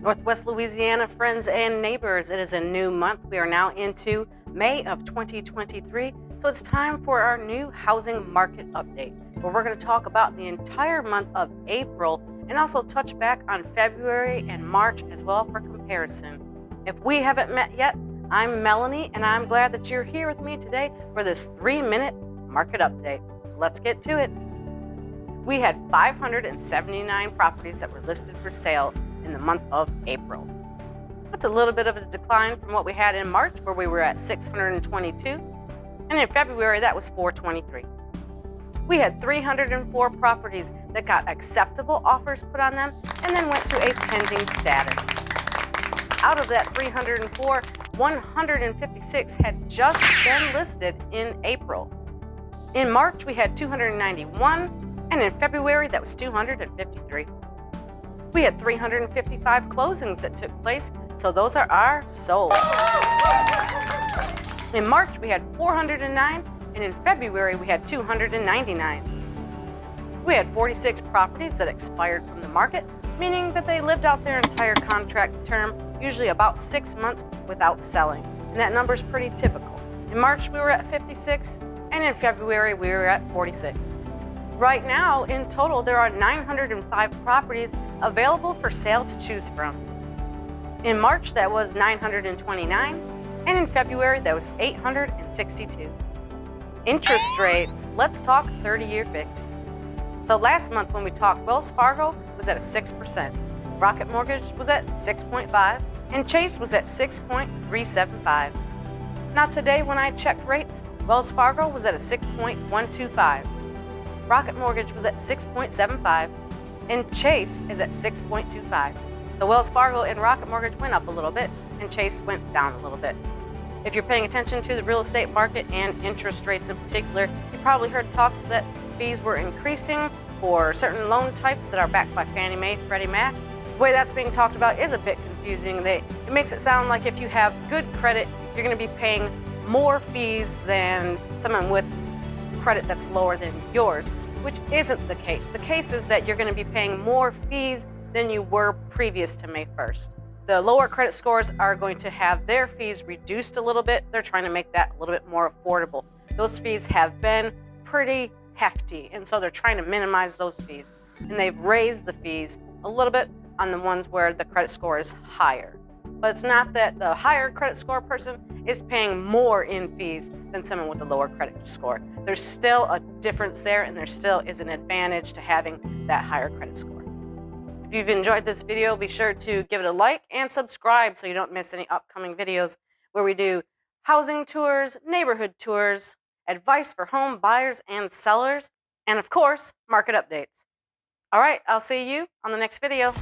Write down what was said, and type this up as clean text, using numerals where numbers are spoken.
Northwest Louisiana friends and neighbors, it is a new month. We are now into May of 2023, so it's time for our new housing market update, where we're going to talk about the entire month of April and also touch back on February and March as well for comparison. If we haven't met yet, I'm Melanie, and I'm glad that you're here with me today for this 3-minute market update. So let's get to it. We had 579 properties that were listed for sale in the month of April. That's a little bit of a decline from what we had in March, where we were at 622, and in February that was 423. We had 304 properties that got acceptable offers put on them and then went to a pending status. Out of that 304, 156 had just been listed in April. In March we had 291, and in February that was 253. We had 355 closings that took place, so those are our solds. In March, we had 409, and in February, we had 299. We had 46 properties that expired from the market, meaning that they lived out their entire contract term, usually about 6 months, without selling. And that number is pretty typical. In March, we were at 56, and in February, we were at 46. Right now, in total, there are 905 properties available for sale to choose from. In March, that was 929, and in February, that was 862. Interest rates, let's talk 30-year fixed. So last month when we talked, Wells Fargo was at a 6%, Rocket Mortgage was at 6.5, and Chase was at 6.375. Now today when I checked rates, Wells Fargo was at a 6.125. Rocket Mortgage was at 6.75, and Chase is at 6.25. So Wells Fargo and Rocket Mortgage went up a little bit, and Chase went down a little bit. If you're paying attention to the real estate market and interest rates in particular, you probably heard talks that fees were increasing for certain loan types that are backed by Fannie Mae, Freddie Mac. The way that's being talked about is a bit confusing. It makes it sound like if you have good credit, you're going to be paying more fees than someone with credit that's lower than yours, which isn't the case. The case is that you're going to be paying more fees than you were previous to May 1st. The lower credit scores are going to have their fees reduced a little bit. They're trying to make that a little bit more affordable. Those fees have been pretty hefty, and so they're trying to minimize those fees. And they've raised the fees a little bit on the ones where the credit score is higher. But it's not that the higher credit score person is paying more in fees than someone with a lower credit score. There's still a difference there, and there still is an advantage to having that higher credit score. If you've enjoyed this video, be sure to give it a like and subscribe so you don't miss any upcoming videos where we do housing tours, neighborhood tours, advice for home buyers and sellers, and of course, market updates. All right, I'll see you on the next video.